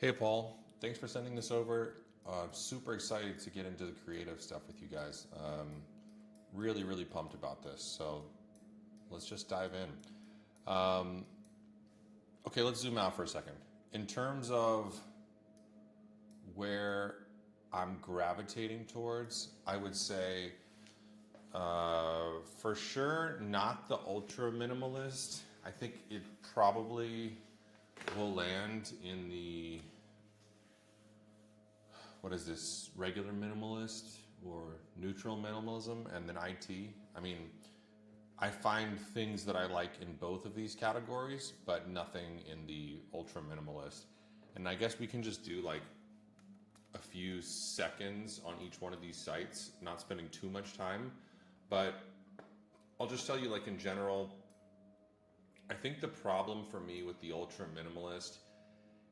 Hey Paul, thanks for sending this over. Super excited to get into the creative stuff with you guys. Really, really pumped about this. So let's just dive in. Okay, let's zoom out for a second. In terms of where I'm gravitating towards, I would say for sure not the ultra minimalist. I think it probably will land in the what is this, regular minimalist or neutral minimalism, and then IT. I mean, I find things that I like in both of these categories, but nothing in the ultra minimalist. And I guess we can just do like a few seconds on each one of these sites, not spending too much time. But I'll just tell you, like, in general, I think the problem for me with the ultra minimalist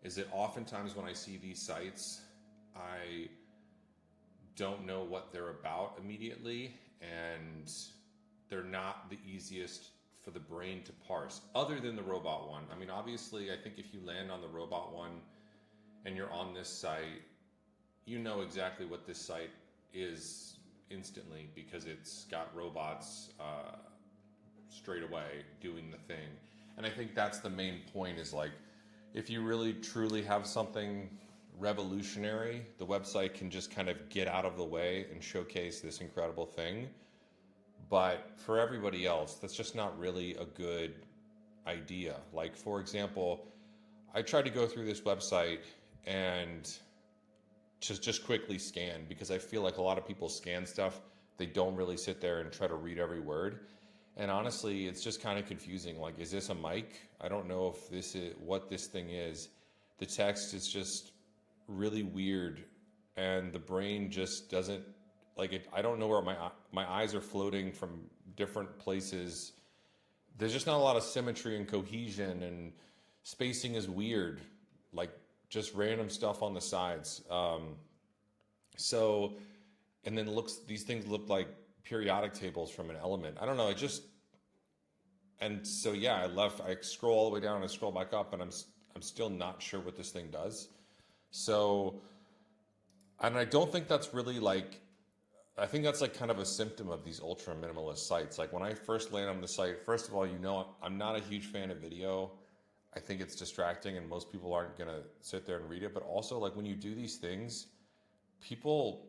is that oftentimes when I see these sites, I don't know what they're about immediately, and they're not the easiest for the brain to parse, other than the robot one. I mean, obviously, I think if you land on the robot one and you're on this site, you know exactly what this site is instantly because it's got robots straight away doing the thing. And I think that's the main point is like, if you really truly have something revolutionary, the website can just kind of get out of the way and showcase this incredible thing. But for everybody else, that's just not really a good idea. Like, for example, I tried to go through this website and just quickly scan because I feel like a lot of people scan stuff. They don't really sit there and try to read every word. And honestly, it's just kind of confusing. Like, is this a mic? I don't know if this is what this thing is. The text is just really weird, and the brain just doesn't like it. I don't know where my eyes are floating from different places. There's just not a lot of symmetry and cohesion, and spacing is weird. Like, just random stuff on the sides. So, and then these things look like periodic tables from an element. I don't know. And so yeah, I scroll all the way down and scroll back up, and I'm still not sure what this thing does. So, and I don't think that's really like, I think that's like kind of a symptom of these ultra minimalist sites. Like, when I first land on the site, first of all, I'm not a huge fan of video. I think it's distracting and most people aren't going to sit there and read it. But also, like, when you do these things, people,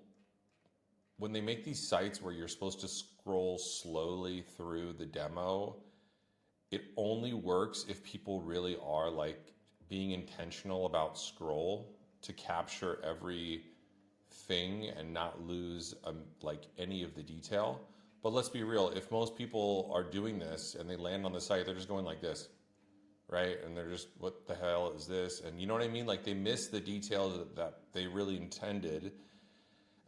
when they make these sites where you're supposed to scroll slowly through the demo, it only works if people really are like being intentional about scroll to capture every thing and not lose like any of the detail. But let's be real, if most people are doing this and they land on the site, they're just going like this, right? And they're just, what the hell is this? And you know what I mean? Like, they miss the details that they really intended.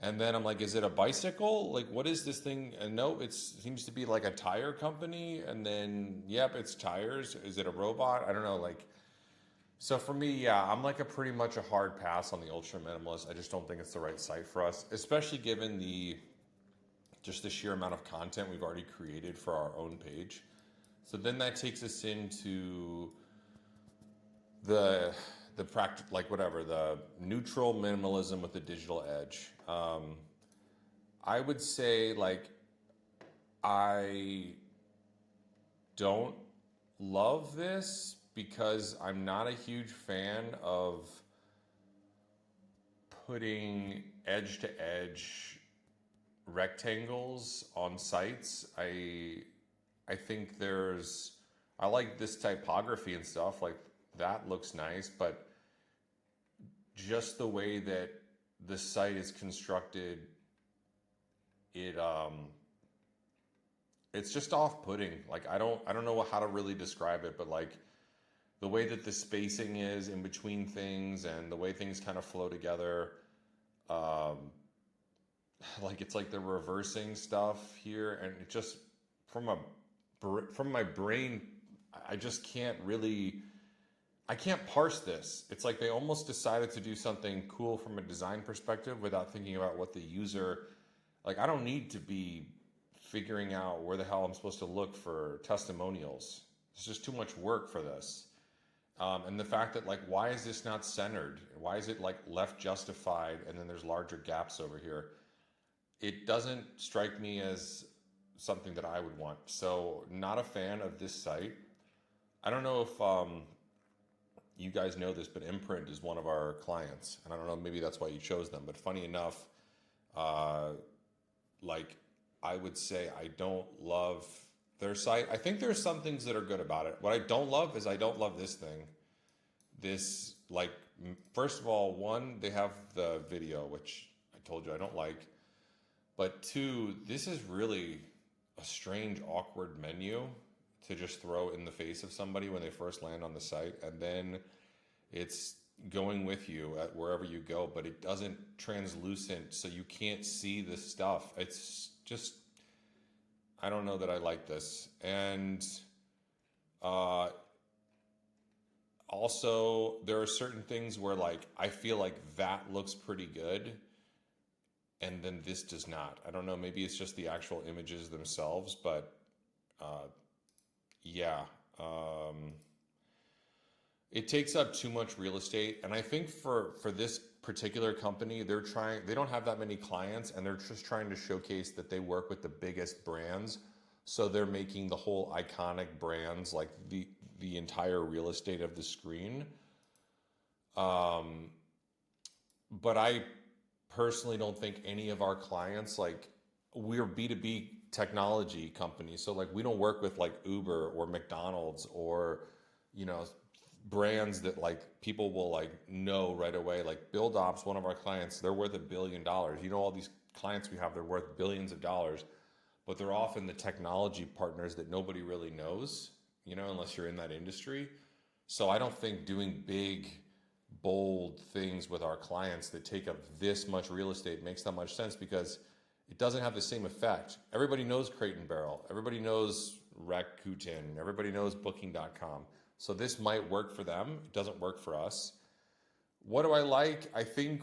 And then I'm like, is it a bicycle? Like, what is this thing? And no, it seems to be like a tire company. And then, yep, it's tires. Is it a robot? I don't know. Like, so for me, yeah, I'm like a pretty much a hard pass on the ultra minimalist. I just don't think it's the right site for us, especially given just the sheer amount of content we've already created for our own page. So then that takes us into the like whatever, the neutral minimalism with the digital edge. I would say, like, I don't love this because I'm not a huge fan of putting edge to edge rectangles on sites. I think I like this typography and stuff, like that looks nice, but just the way that the site is constructed, it it's just off-putting. Like, I don't know how to really describe it, but like the way that the spacing is in between things and the way things kind of flow together, um, like it's like they're reversing stuff here, and it just from a from my brain, I just can't really. I can't parse this. It's like they almost decided to do something cool from a design perspective without thinking about what the user, like, I don't need to be figuring out where the hell I'm supposed to look for testimonials. It's just too much work for this. And the fact that like, why is this not centered? Why is it like left justified and then there's larger gaps over here? It doesn't strike me as something that I would want. So not a fan of this site. I don't know if you guys know this, but Imprint is one of our clients, and I don't know, maybe that's why you chose them. But funny enough, uh, like I would say, I don't love their site. I think there's some things that are good about it. What I don't love is I don't love this thing. This like, first of all, one, they have the video, which I told you I don't like. But two, this is really a strange, awkward menu to just throw in the face of somebody when they first land on the site, and then it's going with you at wherever you go, but it doesn't translucent so you can't see the stuff. It's just, I don't know that I like this. And uh, also, there are certain things where like I feel like that looks pretty good, and then this does not. I don't know. Maybe it's just the actual images themselves, but uh, yeah, it takes up too much real estate. And I think for this particular company, they don't have that many clients, and they're just trying to showcase that they work with the biggest brands. So they're making the whole iconic brands like the entire real estate of the screen. Um, but I personally don't think any of our clients, like, we're B2B technology companies, so like we don't work with like Uber or McDonald's or, you know, brands that like people will like know right away. Like Build Ops, one of our clients, they're worth $1 billion. You know, all these clients we have, they're worth billions of dollars, but they're often the technology partners that nobody really knows, you know, unless you're in that industry. So I don't think doing big, bold things with our clients that take up this much real estate makes that much sense, because it doesn't have the same effect. Everybody knows Crate and Barrel. Everybody knows Rakuten. Everybody knows Booking.com. So this might work for them. It doesn't work for us. What do I like? I think,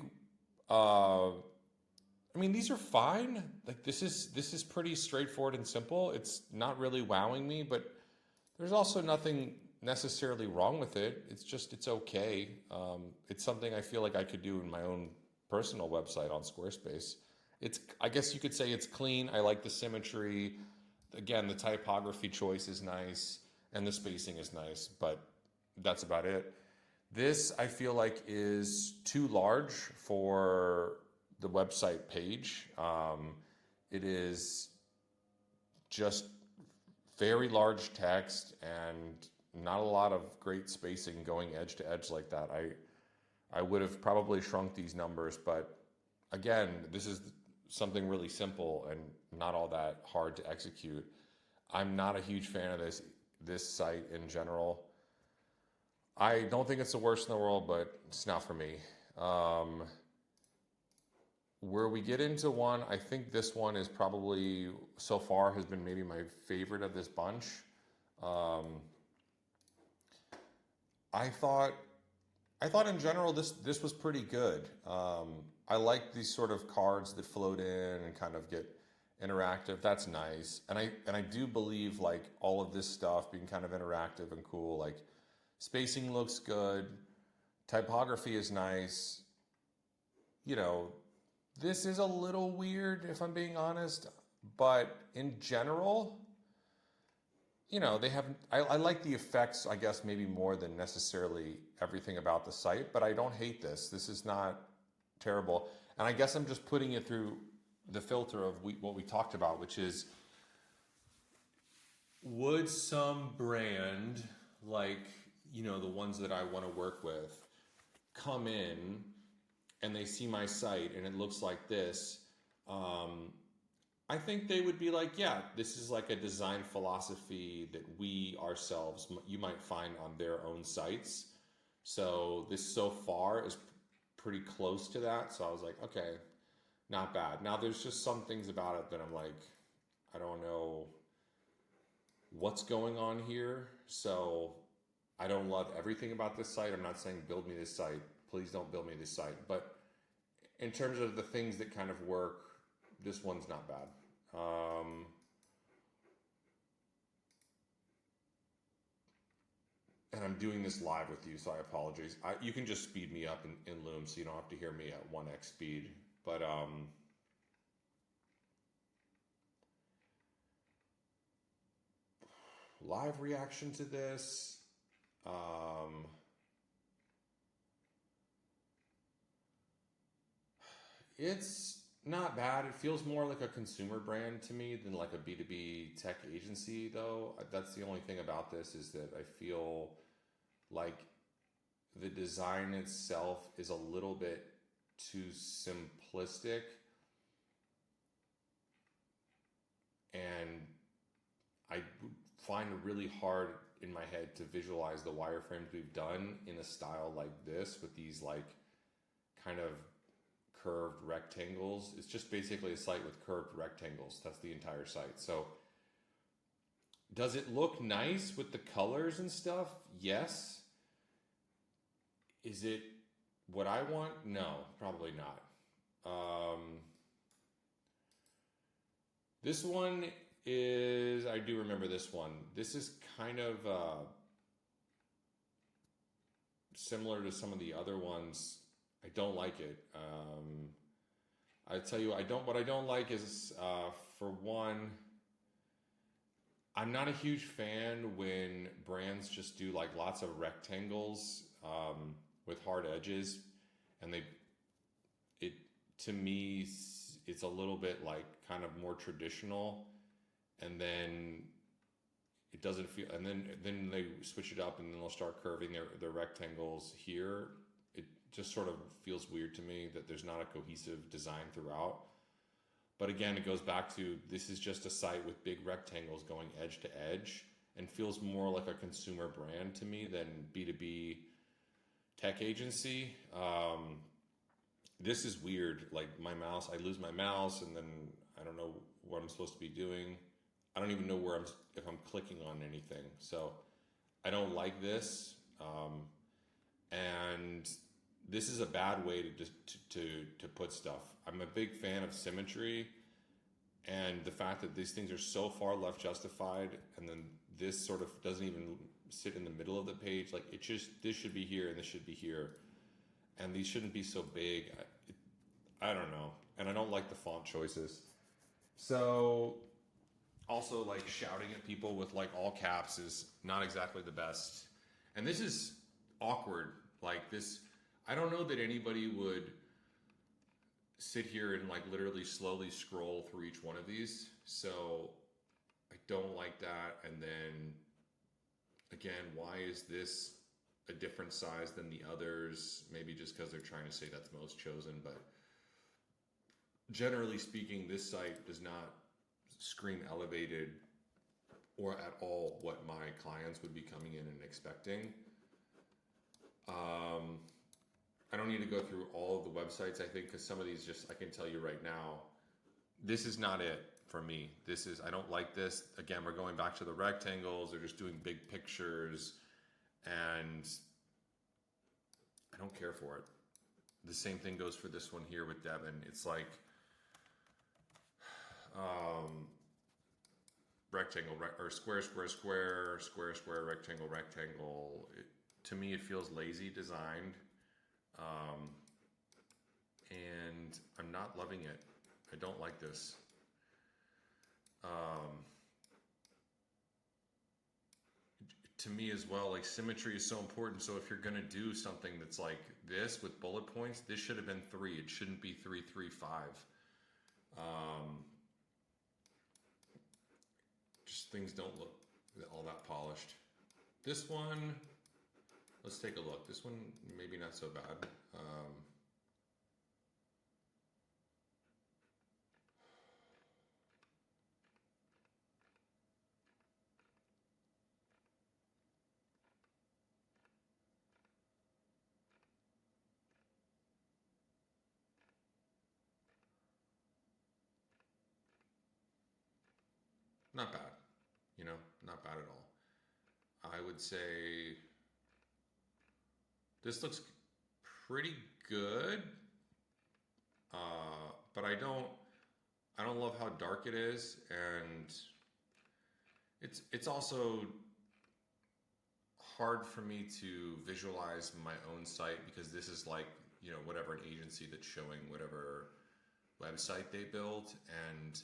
I mean, these are fine. Like this is pretty straightforward and simple. It's not really wowing me, but there's also nothing necessarily wrong with it. It's okay. It's something I feel like I could do in my own personal website on Squarespace. I guess you could say it's clean. I like the symmetry. Again, the typography choice is nice and the spacing is nice, but that's about it. This I feel like is too large for the website page. It is just very large text and not a lot of great spacing going edge to edge like that. I would have probably shrunk these numbers, but again, this is something really simple and not all that hard to execute. I'm not a huge fan of this site in general. I don't think it's the worst in the world, but it's not for me. Where we get into one, I think this one is probably so far has been maybe my favorite of this bunch. Um, I thought I thought in general this was pretty good. I like these sort of cards that float in and kind of get interactive. That's nice, and I do believe like all of this stuff being kind of interactive and cool. Like spacing looks good, typography is nice. You know, this is a little weird if I'm being honest, but in general, you know, they have, I like the effects, I guess, maybe more than necessarily everything about the site, but I don't hate this. This is not terrible. And I guess I'm just putting it through the filter of what we talked about, which is, would some brand like, you know, the ones that I want to work with come in and they see my site and it looks like this, I think they would be like, yeah, this is like a design philosophy that we ourselves, you might find on their own sites. So this so far is pretty close to that. So I was like, okay, not bad. Now there's just some things about it that I'm like, I don't know what's going on here. So I don't love everything about this site. I'm not saying build me this site. Please don't build me this site. But in terms of the things that kind of work, this one's not bad. and I'm doing this live with you, so I apologize. You can just speed me up in Loom, so you don't have to hear me at 1x speed. But live reaction to this. It's not bad. It feels more like a consumer brand to me than like a B2B tech agency, though. That's the only thing about this, is that I feel like the design itself is a little bit too simplistic, and I would find it really hard in my head to visualize the wireframes we've done in a style like this with these like kind of curved rectangles. It's just basically a site with curved rectangles. That's the entire site. So does it look nice with the colors and stuff? Yes. Is it what I want? No, probably not. This one is, I do remember this one. This is kind of similar to some of the other ones. I don't like it. I tell you, what I don't like is, for one, I'm not a huge fan when brands just do like lots of rectangles with hard edges, and it to me, it's a little bit like kind of more traditional, and then it doesn't feel, and then they switch it up, and then they'll start curving their rectangles here. It just sort of feels weird to me that there's not a cohesive design throughout. But again, it goes back to, this is just a site with big rectangles going edge to edge, and feels more like a consumer brand to me than B2B tech agency. This is weird. Like my mouse, I lose my mouse, and then I don't know what I'm supposed to be doing. I don't even know if I'm clicking on anything. So I don't like this. And this is a bad way to put stuff. I'm a big fan of symmetry, and the fact that these things are so far left justified, and then this sort of doesn't even sit in the middle of the page. Like this should be here and this should be here, and these shouldn't be so big. I don't know, and I don't like the font choices. So also, like, shouting at people with like all caps is not exactly the best, and this is awkward. Like this, I don't know that anybody would sit here and like literally slowly scroll through each one of these. So I don't like that. And then again, why is this a different size than the others? Maybe just because they're trying to say that's most chosen, but generally speaking, this site does not scream elevated or at all what my clients would be coming in and expecting. I don't need to go through all of the websites, I think, because some of these just, I can tell you right now, this is not it for me. I don't like this. Again, we're going back to the rectangles. They're just doing big pictures, and I don't care for it. The same thing goes for this one here with Devin. It's like, rectangle, or square, square, square, square, square, rectangle, rectangle. To me, it feels lazy designed, and I'm not loving it. I don't like this. To me as well, like, symmetry is so important. So if you're gonna do something that's like this with bullet points, this should have been 3. It shouldn't be 3, 3, 5. Just things don't look all that polished. This one, let's take a look. This one, maybe not so bad. Not bad, not bad at all. I would say this looks pretty good, but I don't love how dark it is, and it's also hard for me to visualize my own site because this is like, whatever an agency that's showing whatever website they built, and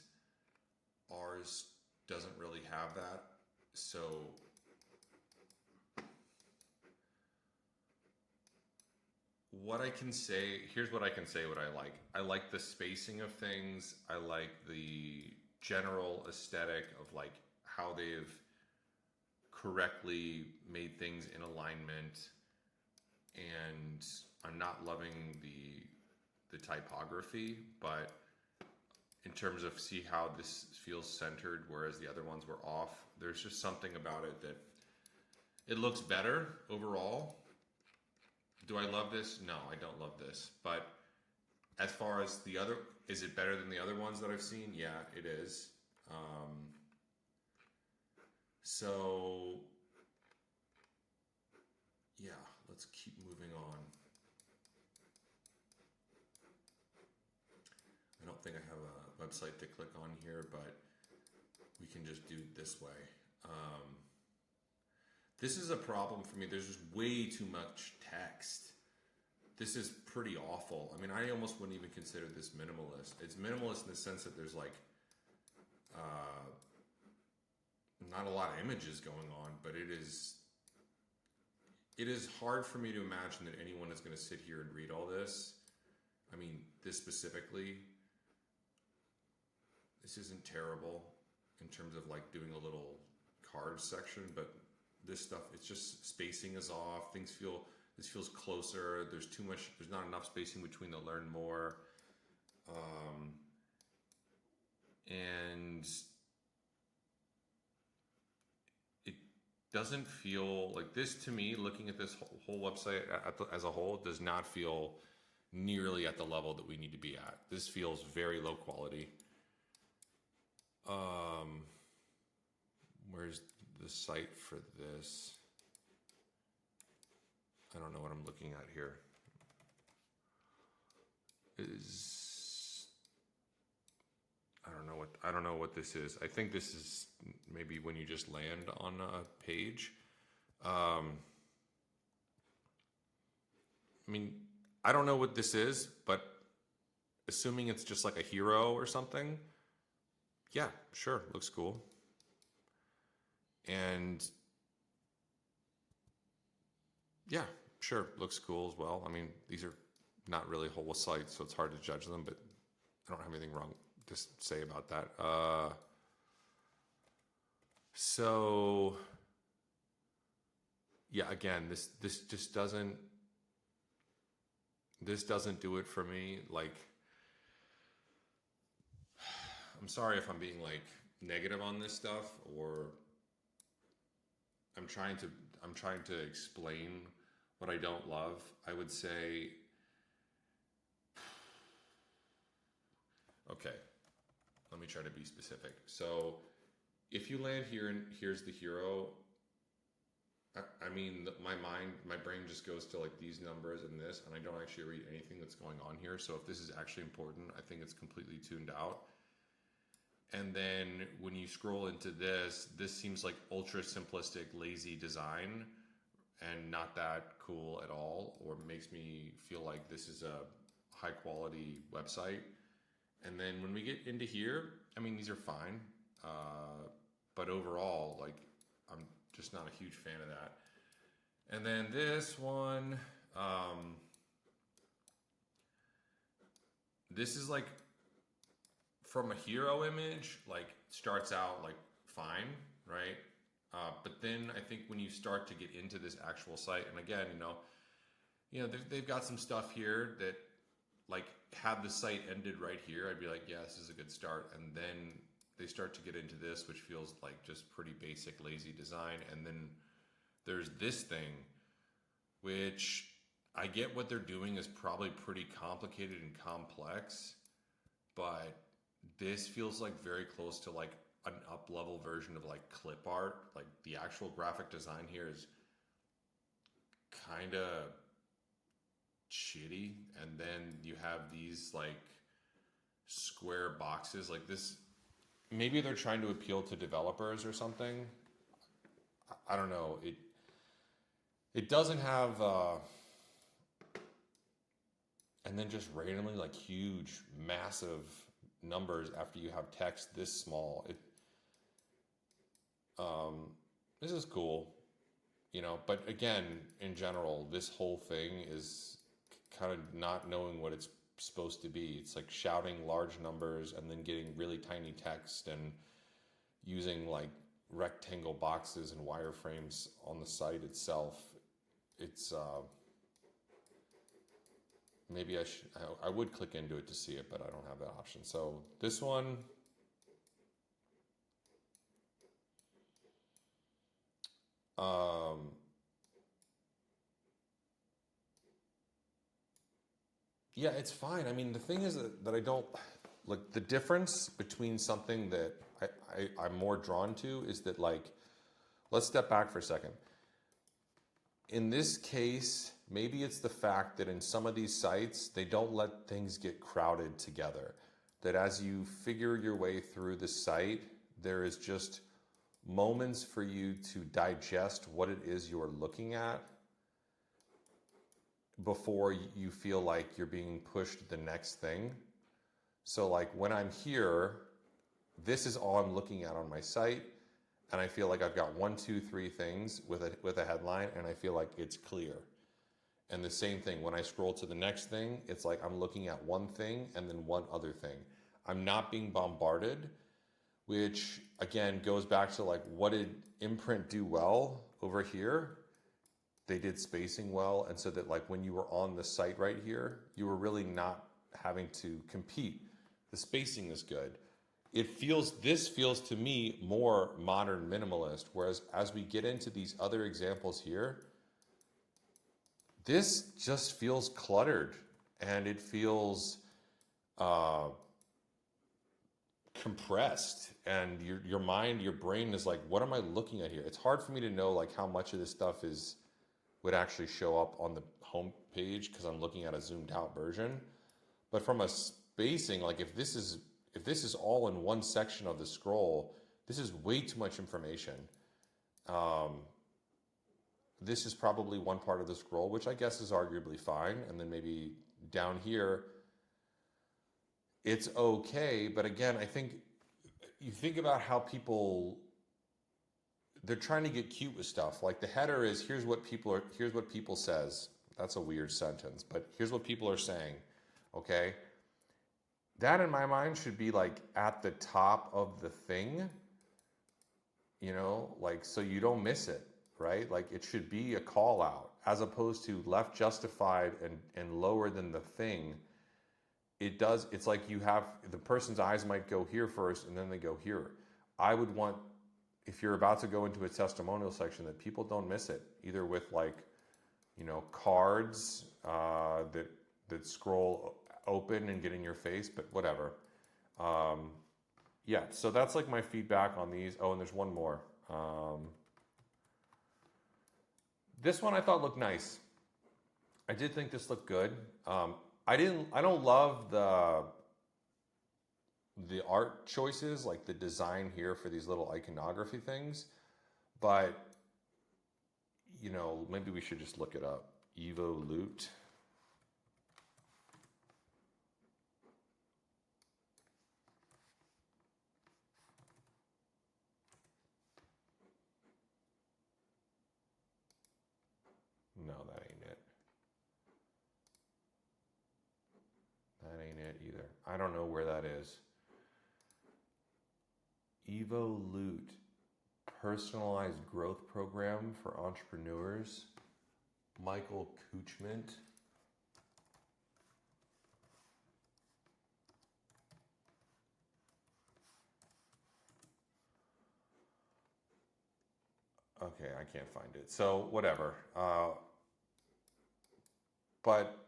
ours doesn't really have that. So what I can say, here's what I can say what I like. I like the spacing of things. I like the general aesthetic of like how they've correctly made things in alignment, and I'm not loving the typography, but in terms of see how this feels centered, whereas the other ones were off, there's just something about it that it looks better overall. Do I love this? No, I don't love this. But as far as the other, is it better than the other ones that I've seen? Yeah, it is. So, yeah, let's keep moving on. I don't think I have a website to click on here, but we can just do it this way. This is a problem for me. There's just way too much text. This is pretty awful. I mean, I almost wouldn't even consider this minimalist. It's minimalist in the sense that there's like not a lot of images going on, but it is hard for me to imagine that anyone is going to sit here and read all this. I mean, this specifically, this isn't terrible in terms of like doing a little cards section, but this stuff, it's just spacing is off. This feels closer. There's not enough spacing between the learn more. And it doesn't feel like this to me, looking at this whole website as a whole, does not feel nearly at the level that we need to be at. This feels very low quality. Where's the site for this? I don't know what I'm looking at here. I don't know what this is. I think this is maybe when you just land on a page. I mean, I don't know what this is, but assuming it's just like a hero or something, yeah, sure, looks cool. And yeah, sure, looks cool as well. I mean, these are not really whole sites, so it's hard to judge them, but I don't have anything wrong to say about that. So yeah, again, this just doesn't do it for me. Like, I'm sorry if I'm being like negative on this stuff, or I'm trying to explain what I don't love. I would say, okay, let me try to be specific. So if you land here and here's the hero, I mean, my brain just goes to like these numbers and this, and I don't actually read anything that's going on here. So if this is actually important, I think it's completely tuned out. And then when you scroll into this seems like ultra simplistic, lazy design and not that cool at all, or makes me feel like this is a high quality website. And then when we get into here, I mean, these are fine. But overall, like, I'm just not a huge fan of that. And then this one, this is like, from a hero image, like, starts out like fine, right? But then I think when you start to get into this actual site, and again, they've got some stuff here that, like, had the site ended right here, I'd be like, yeah, this is a good start. And then they start to get into this, which feels like just pretty basic, lazy design. And then there's this thing, which I get what they're doing is probably pretty complicated and complex, but this feels like very close to like an up-level version of like clip art. Like, the actual graphic design here is kind of shitty, and then you have these like square boxes like this. Maybe they're trying to appeal to developers or something. I don't know. It doesn't have, and then just randomly like huge, massive numbers after you have text this small. Um, this is cool, you know, but again, in general, this whole thing is kind of not knowing what it's supposed to be. It's like shouting large numbers and then getting really tiny text and using like rectangle boxes and wireframes on the site itself. It's maybe I would click into it to see it, but I don't have that option. So this one, yeah, it's fine. I mean, the thing is that I don't like the difference between something that I'm more drawn to is that, like, let's step back for a second. In this case, maybe it's the fact that in some of these sites, they don't let things get crowded together. That as you figure your way through the site, there is just moments for you to digest what it is you're looking at before you feel like you're being pushed to the next thing. So like when I'm here, this is all I'm looking at on my site, and I feel like I've got 1, 2, 3 things with a headline, and I feel like it's clear. And the same thing, when I scroll to the next thing, it's like I'm looking at one thing and then one other thing. I'm not being bombarded, which again goes back to like, what did Imprint do well over here? They did spacing well, and so that like when you were on the site right here, you were really not having to compete. The spacing is good. This feels to me more modern minimalist, whereas as we get into these other examples here, this just feels cluttered, and it feels compressed, and your mind, your brain is like, what am I looking at here? It's hard for me to know like how much of this stuff would actually show up on the home page because I'm looking at a zoomed out version. But from a spacing, like if this is all in one section of the scroll, this is way too much information. This is probably one part of the scroll, which I guess is arguably fine. And then maybe down here, it's okay. But again, I think you think about how they're trying to get cute with stuff. Like the header is, here's what people says. That's a weird sentence, but here's what people are saying. Okay. That in my mind should be like at the top of the thing, you know, like, so you don't miss it, right? Like it should be a call out as opposed to left justified and lower than the thing. It's like you have, the person's eyes might go here first and then they go here. I would want, if you're about to go into a testimonial section, that people don't miss it, either with like, you know, cards that scroll open and get in your face, but whatever. Yeah, so that's like my feedback on these. Oh, and there's one more. This one I thought looked nice. I did think this looked good. I don't love the art choices, like the design here for these little iconography things, but you know, maybe we should just look it up. Evolute. No, that ain't it. That ain't it either. I don't know where that is. Evolute, personalized growth program for entrepreneurs. Michael Kuchment. Okay, I can't find it. So whatever. But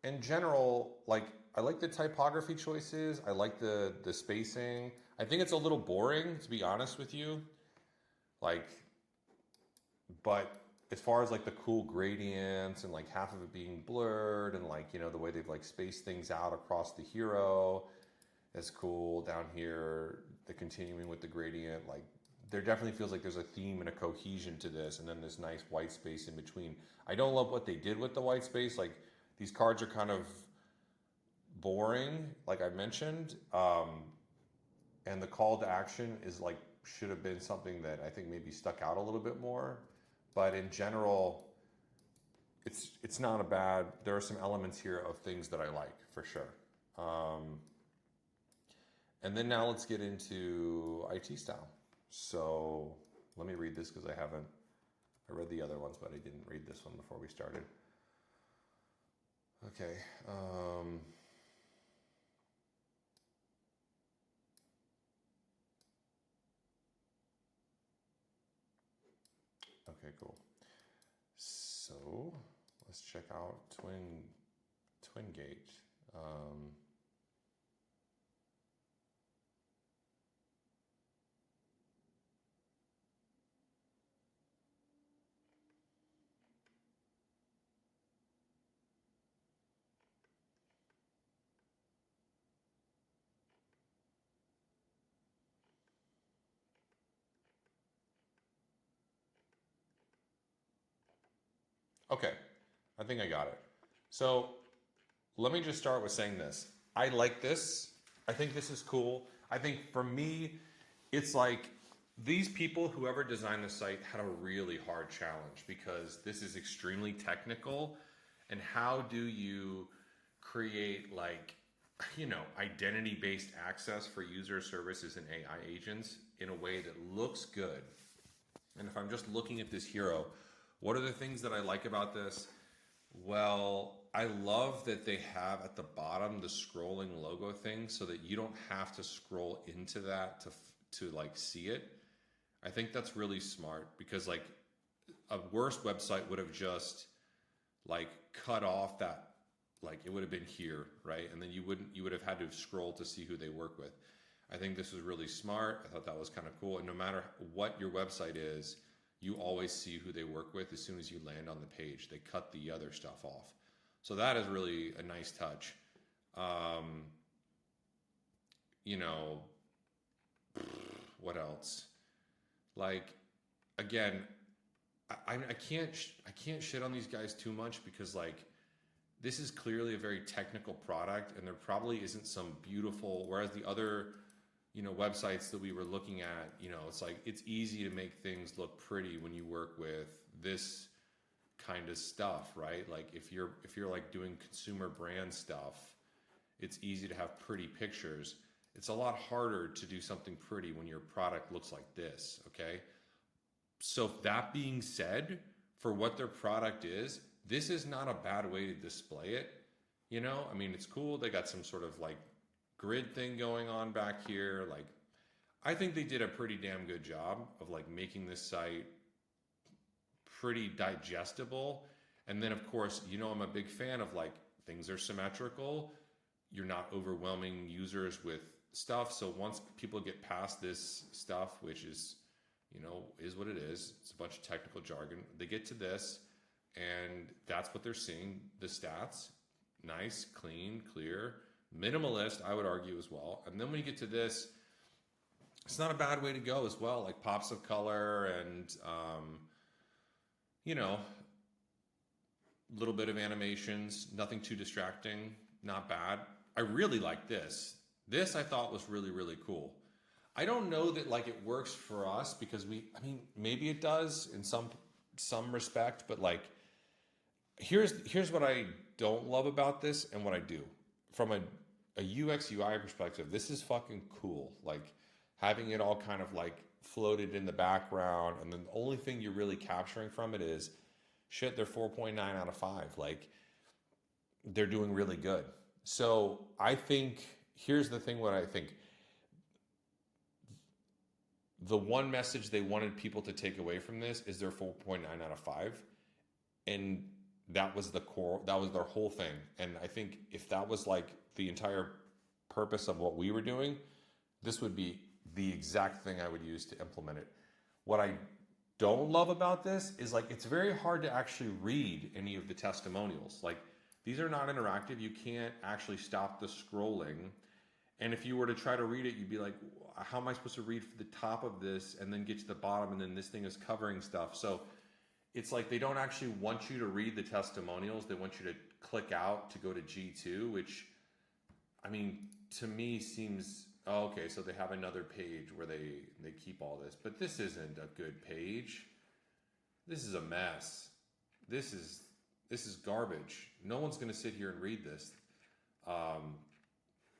in general, like I like the typography choices. I like the spacing. I think it's a little boring, to be honest with you. Like, but as far as like the cool gradients and like half of it being blurred and like, you know, the way they've like spaced things out across the hero is cool. Down here, the continuing with the gradient, like there definitely feels like there's a theme and a cohesion to this, and then this nice white space in between. I don't love what they did with the white space. Like these cards are kind of boring, like I mentioned, and the call to action is like should have been something that I think maybe stuck out a little bit more. But in general, it's not a bad. There are some elements here of things that I like for sure. And then now let's get into IT style. So let me read this because I haven't. I read the other ones, but I didn't read this one before we started. Okay. Okay, cool. So let's check out Twingate. Okay, I think I got it. So let me just start with saying this. I like this. I think this is cool. I think for me, it's like these people, whoever designed the site, had a really hard challenge because this is extremely technical. And how do you create like, identity based access for user services and AI agents in a way that looks good? And if I'm just looking at this hero, what are the things that I like about this? Well, I love that they have at the bottom the scrolling logo thing so that you don't have to scroll into that to like see it. I think that's really smart because like a worse website would have just like cut off that, like it would have been here, right? And then you would have had to scroll to see who they work with. I think this was really smart. I thought that was kind of cool. And no matter what your website is, you always see who they work with as soon as you land on the page. They cut the other stuff off. So that is really a nice touch. What else? Like, again, I can't shit on these guys too much because like this is clearly a very technical product and there probably isn't some beautiful, whereas the other websites that we were looking at, it's like it's easy to make things look pretty when you work with this kind of stuff, right? Like if you're like doing consumer brand stuff, it's easy to have pretty pictures. It's a lot harder to do something pretty when your product looks like this, okay? So that being said, for what their product is, this is not a bad way to display it. I mean, it's cool. They got some sort of like grid thing going on back here. Like, I think they did a pretty damn good job of like making this site pretty digestible. And then of course, I'm a big fan of like things are symmetrical. You're not overwhelming users with stuff. So once people get past this stuff, which is what it is. It's a bunch of technical jargon. They get to this, and that's what they're seeing. The stats, nice, clean, clear, minimalist, I would argue as well. And then when you get to this, it's not a bad way to go as well. Like pops of color and, a little bit of animations, nothing too distracting, not bad. I really like this. This I thought was really, really cool. I don't know that like it works for us because maybe it does in some respect, but like here's what I don't love about this and what I do. From a UX UI perspective, this is fucking cool. Like having it all kind of like floated in the background, and then the only thing you're really capturing from it is shit, they're 4.9 out of 5. Like they're doing really good. So I think here's the thing, what I think. The one message they wanted people to take away from this is they're 4.9 out of 5. And that was the core, that was their whole thing. And I think if that was like the entire purpose of what we were doing, this would be the exact thing I would use to implement it. What I don't love about this is like it's very hard to actually read any of the testimonials. Like these are not interactive. You can't actually stop the scrolling. And if you were to try to read it, you'd be like, how am I supposed to read the top of this and then get to the bottom and then this thing is covering stuff? So it's like they don't actually want you to read the testimonials. They want you to click out to go to G2, which, I mean, to me seems, oh, okay, so they have another page where they keep all this. But this isn't a good page. This is a mess. This is garbage. No one's going to sit here and read this.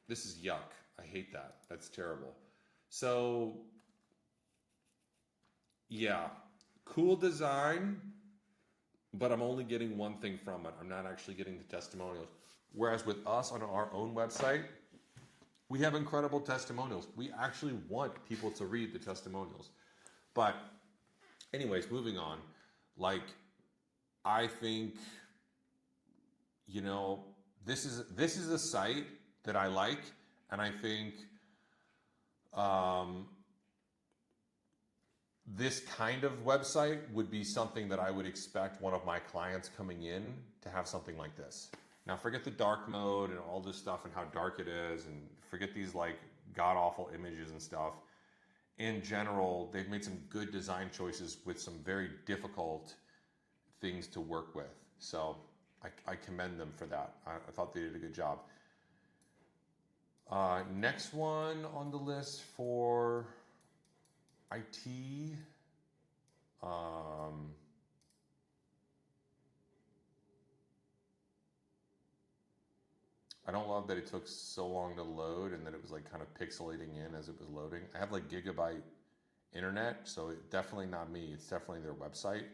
This is yuck. I hate that. That's terrible. So, yeah, cool design, but I'm only getting one thing from it. I'm not actually getting the testimonials. Whereas with us on our own website, we have incredible testimonials. We actually want people to read the testimonials. But anyways, moving on. Like, I think, you know, this is a site that I like, and I think this kind of website would be something that I would expect one of my clients coming in to have something like this. Now, forget the dark mode and all this stuff and how dark it is, and forget these like god awful images and stuff. In general, they've made some good design choices with some very difficult things to work with. So I commend them for that. I thought they did a good job. Next one on the list for IT. I don't love that it took so long to load and that it was like kind of pixelating in as it was loading. I have like gigabyte internet, so it's definitely not me. It's definitely their website.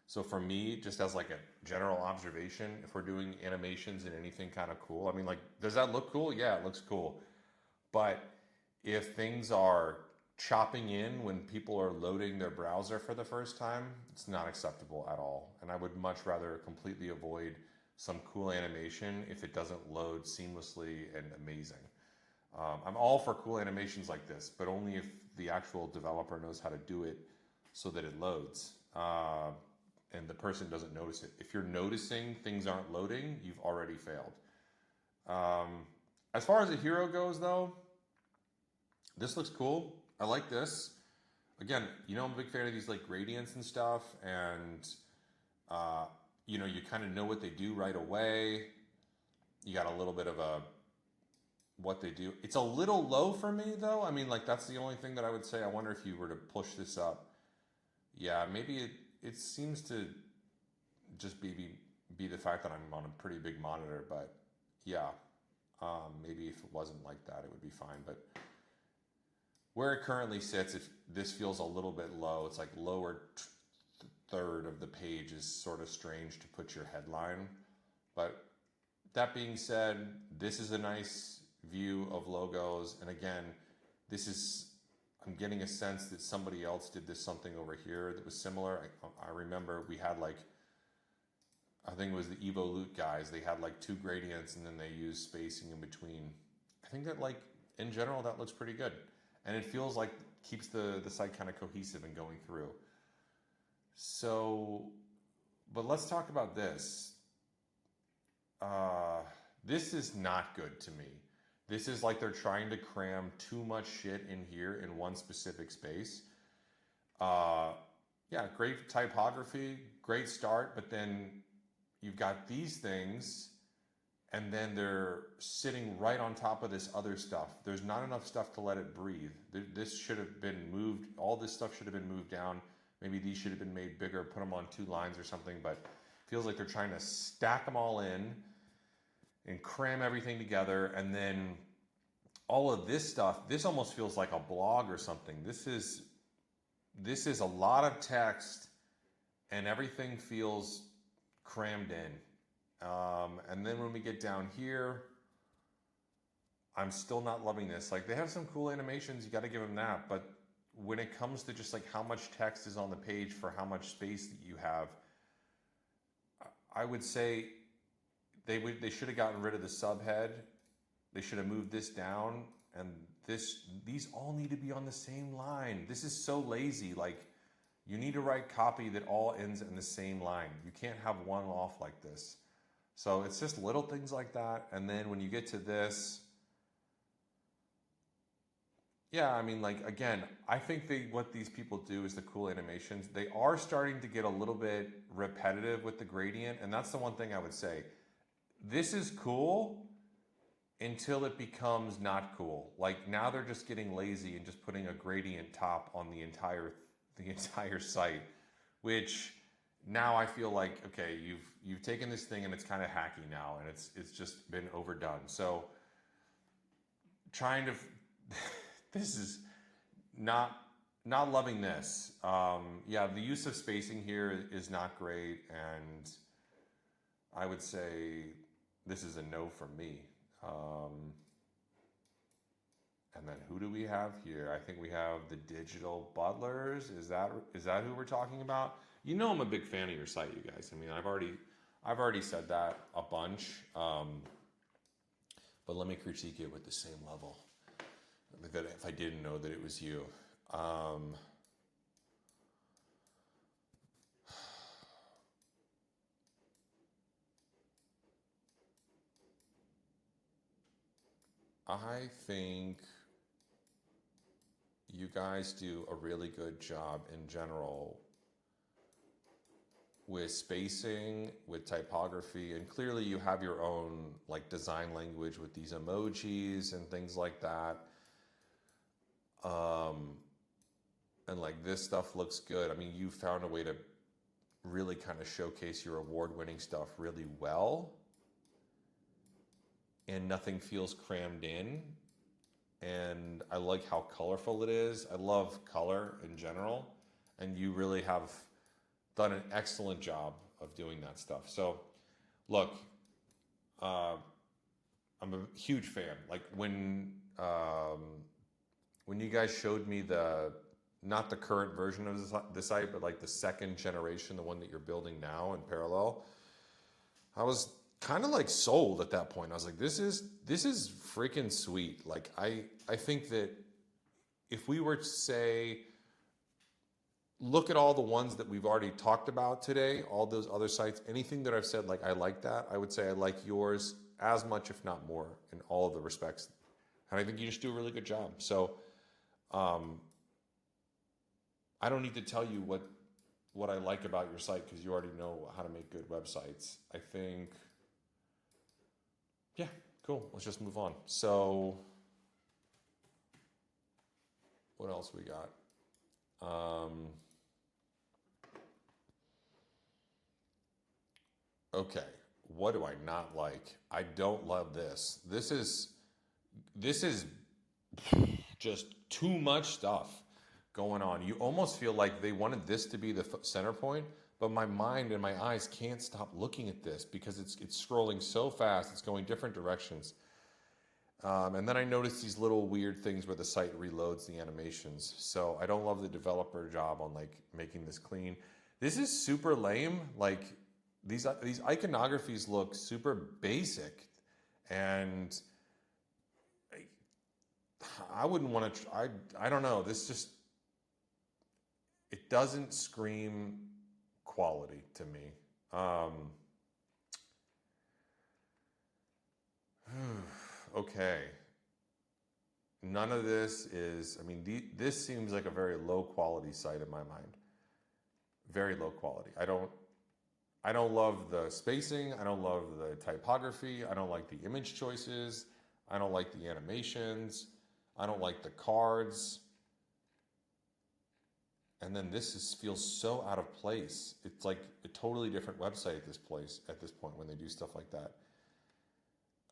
So for me, just as like a general observation, if we're doing animations and anything kind of cool, I mean, like, does that look cool? Yeah, it looks cool. But if things are chopping in when people are loading their browser for the first time, it's not acceptable at all. And I would much rather completely avoid some cool animation if it doesn't load seamlessly and amazing. I'm all for cool animations like this, but only if the actual developer knows how to do it so that it loads. And the person doesn't notice it. If you're noticing things aren't loading, you've already failed. As far as a hero goes, though, this looks cool. I like this. Again, you know, I'm a big fan of these like gradients and stuff, and you know, you kind of know what they do right away. You got a little bit of a what they do. It's a little low for me, though. I mean, like, that's the only thing that I would say. I wonder if you were to push this up. Yeah, maybe it seems to just be the fact that I'm on a pretty big monitor, but yeah, maybe if it wasn't like that, it would be fine. But where it currently sits, if this feels a little bit low, it's like lower third of the page is sort of strange to put your headline. But that being said, this is a nice view of logos. And again, I'm getting a sense that somebody else did something over here that was similar. I remember we had like, I think it was the Evolute guys. They had like two gradients and then they used spacing in between. I think that, like, in general, that looks pretty good. And it feels like keeps the site kind of cohesive and going through. So, but let's talk about this. This is not good to me. This is like they're trying to cram too much shit in here in one specific space. Yeah, great typography, great start, but then you've got these things and then they're sitting right on top of this other stuff. There's not enough stuff to let it breathe. This should have been moved. All this stuff should have been moved down. Maybe these should have been made bigger, put them on two lines or something, but it feels like they're trying to stack them all in and cram everything together. And then all of this stuff, this almost feels like a blog or something. This is a lot of text and everything feels crammed in. And then when we get down here, I'm still not loving this. Like, they have some cool animations, you got to give them that, but when it comes to just like how much text is on the page for how much space that you have, I would say they should have gotten rid of the subhead. They should have moved this down, and these all need to be on the same line. This is so lazy. Like, you need to write copy that all ends in the same line. You can't have one off like this. So it's just little things like that. And then when you get to this, Yeah, I mean, like again, I think what these people do is the cool animations. They are starting to get a little bit repetitive with the gradient, and that's the one thing I would say. This is cool until it becomes not cool. Like now they're just getting lazy and just putting a gradient top on the entire site, which now I feel like okay, you've taken this thing and it's kind of hacky now, and it's just been overdone. So trying to this is not not loving this. Yeah, the use of spacing here is not great, and I would say this is a no for me. Um, and then who do we have here? I think we have the Digital Butlers. Is that who we're talking about? You know, I'm a big fan of your site, you guys. I mean, I've already said that a bunch, but let me critique it with the same level that if I didn't know that it was you. Um, I think you guys do a really good job in general with spacing, with typography, and clearly you have your own like design language with these emojis and things like that. Um, and like this stuff looks good. I mean, you found a way to really kind of showcase your award-winning stuff really well, and nothing feels crammed in. And I like how colorful it is. I love color in general, and you really have done an excellent job of doing that stuff. So, look, uh, I'm a huge fan. Like when you guys showed me the not the current version of the site, but like the second generation, the one that you're building now in parallel, I was kind of like sold at that point. I was like, this is freaking sweet. Like I think that if we were to say look at all the ones that we've already talked about today, all those other sites, anything that I've said, like I like that, I would say I like yours as much, if not more, in all of the respects. And I think you just do a really good job. So um, I don't need to tell you what I like about your site because you already know how to make good websites. I think, yeah, cool. Let's just move on. So what else we got? Okay, what do I not like? I don't love this. This is just too much stuff going on. You almost feel like they wanted this to be the center point, but my mind and my eyes can't stop looking at this because it's scrolling so fast. It's going different directions. And then I noticed these little weird things where the site reloads the animations. So I don't love the developer job on like making this clean. This is super lame. Like these iconographies look super basic, and I wouldn't want to. I don't know. This just it doesn't scream quality to me. Okay. None of this is. I mean, this seems like a very low quality site in my mind. Very low quality. I don't love the spacing. I don't love the typography. I don't like the image choices. I don't like the animations. I don't like the cards. And then feels so out of place. It's like a totally different website at this point when they do stuff like that.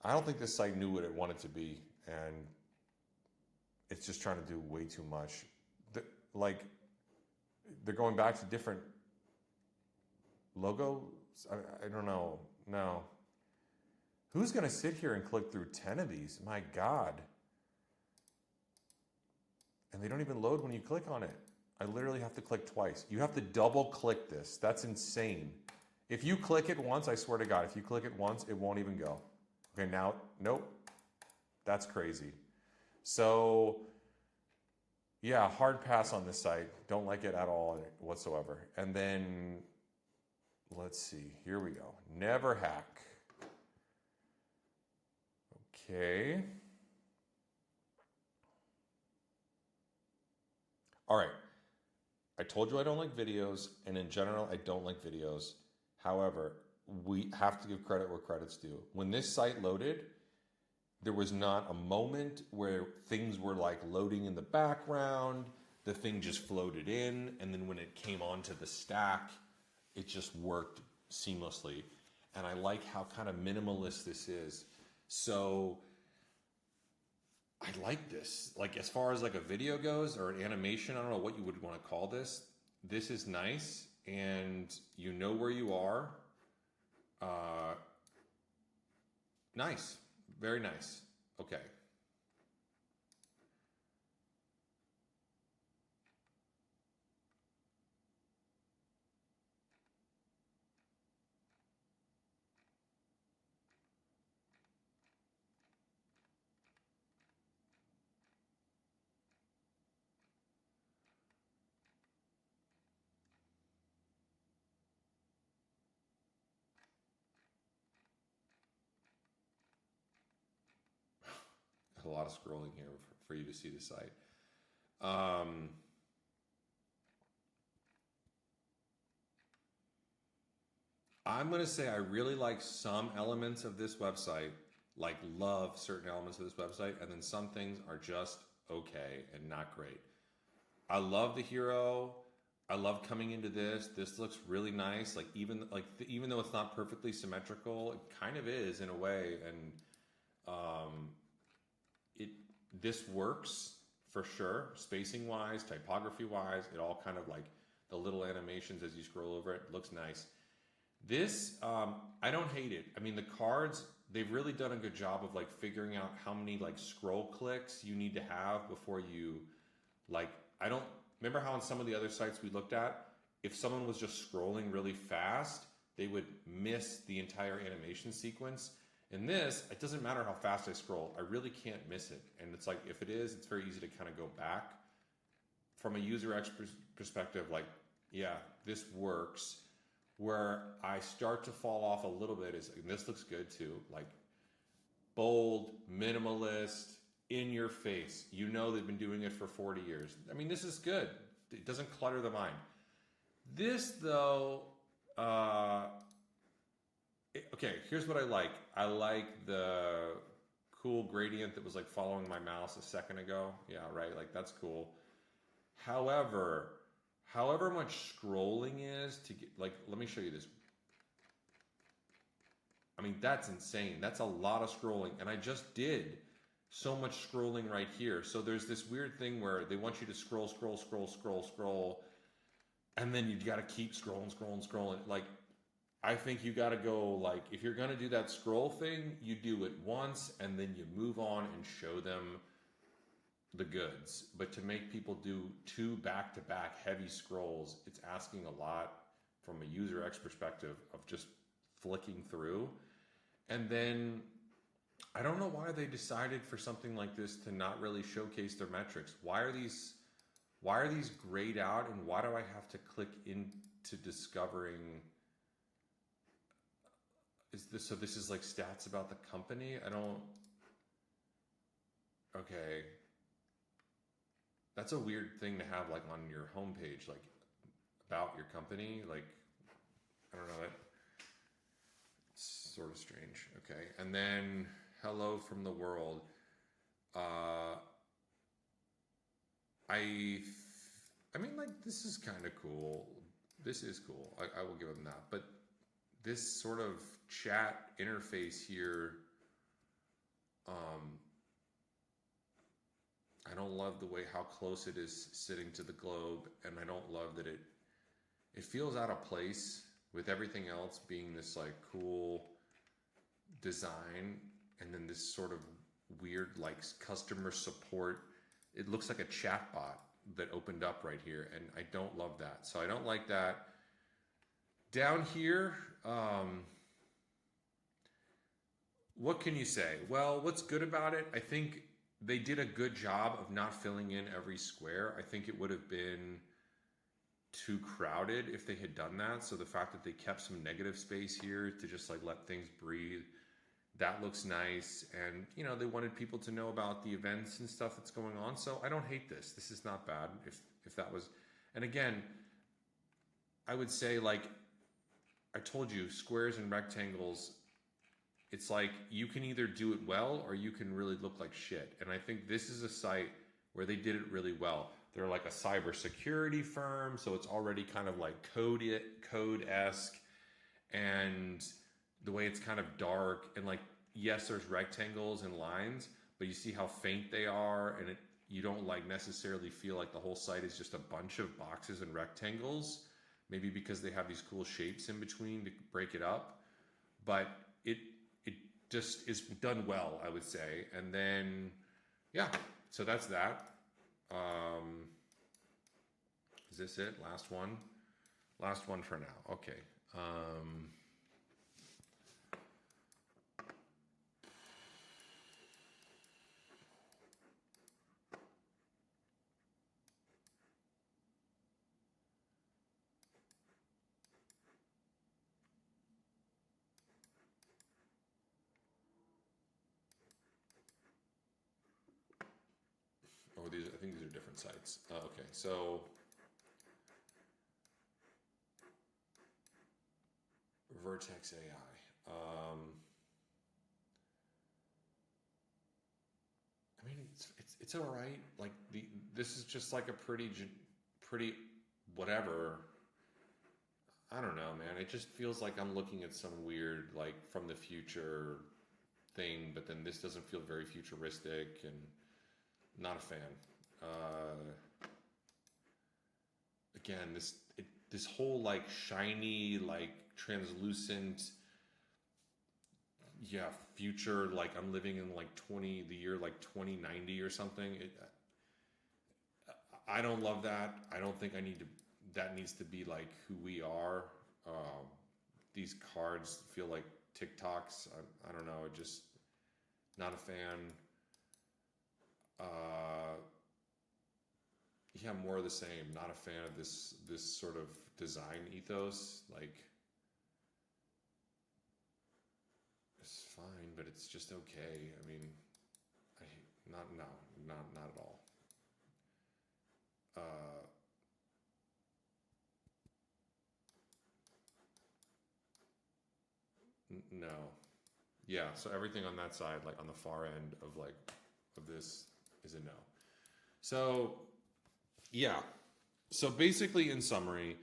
I don't think this site knew what it wanted to be, and it's just trying to do way too much. Like they're going back to different logos. I don't know. No. Who's going to sit here and click through 10 of these? My God. And they don't even load when you click on it. I literally have to click twice. You have to double click this. That's insane. If you click it once, I swear to God, if you click it once, it won't even go. Okay, now, nope. That's crazy. So, yeah, hard pass on this site. Don't like it at all whatsoever. And then, let's see. Here we go. Never hack. Okay. All right. I told you I don't like videos, and in general, I don't like videos. However, we have to give credit where credit's due. When this site loaded, there was not a moment where things were like loading in the background. The thing just floated in, and then when it came onto the stack, it just worked seamlessly. And I like how kind of minimalist this is. So I like this. Like as far as like a video goes or an animation, I don't know what you would want to call this. This is nice, and you know where you are. Uh, Nice, very nice. Okay. A lot of scrolling here for you to see the site. Um, I'm going to say I really like some elements of this website, like love certain elements of this website, and then some things are just okay and not great. I love the hero. I love coming into this. This looks really nice. Even though it's not perfectly symmetrical, it kind of is in a way, and um, it this works for sure, spacing wise, typography wise. It all kind of like the little animations as you scroll over it looks nice. This, I don't hate it. I mean, the cards, they've really done a good job of like figuring out how many like scroll clicks you need to have before you like, I don't remember how on some of the other sites we looked at, if someone was just scrolling really fast, they would miss the entire animation sequence. In this, it doesn't matter how fast I scroll, I really can't miss it. And it's like, if it is, it's very easy to kind of go back. From a user perspective, like, yeah, this works. Where I start to fall off a little bit is, and this looks good too, like bold, minimalist, in your face. You know they've been doing it for 40 years. I mean, this is good. It doesn't clutter the mind. This though, okay, here's what I like. I like the cool gradient that was like following my mouse a second ago. Yeah, right, like that's cool. However much scrolling is to get, like, let me show you this. I mean, that's insane. That's a lot of scrolling. And I just did so much scrolling right here. So there's this weird thing where they want you to scroll, scroll, scroll, scroll, scroll. And then you got to keep scrolling, scrolling, scrolling. Like, I think you got to go, like, if you're going to do that scroll thing, you do it once and then you move on and show them the goods. But to make people do two back-to-back heavy scrolls, it's asking a lot from a user X perspective of just flicking through. And then I don't know why they decided for something like this to not really showcase their metrics. Why are these grayed out, and why do I have to click into discovering? This is like stats about the company? I don't. Okay. That's a weird thing to have like on your homepage, like about your company. Like, I don't know. It's sort of strange. Okay. And then hello from the world. I mean, like, this is kind of cool. This is cool. I will give them that. But this sort of chat interface here, I don't love the way how close it is sitting to the globe, and I don't love that it feels out of place with everything else being this like cool design, and then this sort of weird like customer support. It looks like a chat bot that opened up right here, and I don't love that. So I don't like that. Down here, what can you say? Well, what's good about it? I think they did a good job of not filling in every square. I think it would have been too crowded if they had done that. So the fact that they kept some negative space here to just like let things breathe, that looks nice. And, you know, they wanted people to know about the events and stuff that's going on. So I don't hate this. This is not bad. If that was, and again, I would say, like I told you, squares and rectangles, it's like you can either do it well or you can really look like shit. And I think this is a site where they did it really well. They're like a cybersecurity firm, so it's already kind of like code-esque, and the way it's kind of dark, and like, yes, there's rectangles and lines, but you see how faint they are, and you don't like necessarily feel like the whole site is just a bunch of boxes and rectangles, maybe because they have these cool shapes in between to break it up. But it just is done well, I would say. And then, yeah, so that's that. Is this it? Last one? Last one for now. Okay. Oh, I think these are different sites. Okay, so Vertex AI. I mean, it's all right. Like this is just like a pretty whatever. I don't know, man. It just feels like I'm looking at some weird, like, from the future thing, but then this doesn't feel very futuristic, and not a fan. Again, this whole like shiny, like translucent, yeah, future, like I'm living in like the year like 2090 or something. I don't love that. I don't think that needs to be like who we are. These cards feel like TikToks. I don't know. Just not a fan. Yeah, more of the same. Not a fan of this sort of design ethos. Like, it's fine, but it's just okay. I mean, not at all. No. Yeah, so everything on that side, like on the far end of this, is a no. So, yeah. So basically, in summary,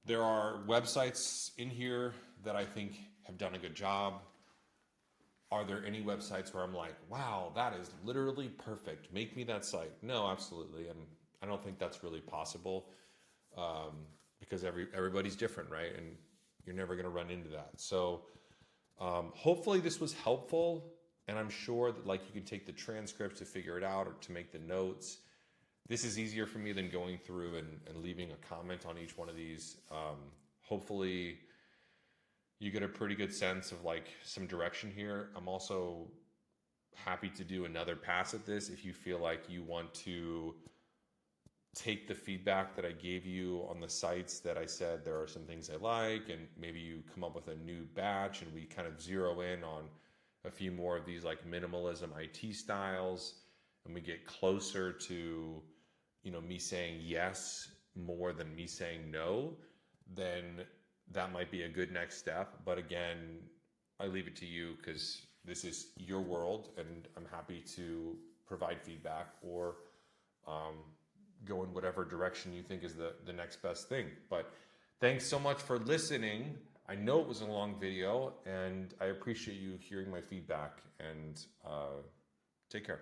there are websites in here that I think have done a good job. Are there any websites where I'm like, wow, that is literally perfect, make me that site? No, absolutely. And I don't think that's really possible, because everybody's different, right? And you're never going to run into that. So hopefully this was helpful. And I'm sure that, like, you can take the transcripts to figure it out or to make the notes. This is easier for me than going through and leaving a comment on each one of these. Hopefully you get a pretty good sense of like some direction here. I'm also happy to do another pass at this if you feel like you want to take the feedback that I gave you on the sites that I said there are some things I like, and maybe you come up with a new batch and we kind of zero in on a few more of these like minimalism IT styles, and we get closer to, you know, me saying yes more than me saying no, then that might be a good next step. But again, I leave it to you because this is your world, and I'm happy to provide feedback or go in whatever direction you think is the next best thing. But thanks so much for listening. I know it was a long video, and I appreciate you hearing my feedback, and take care.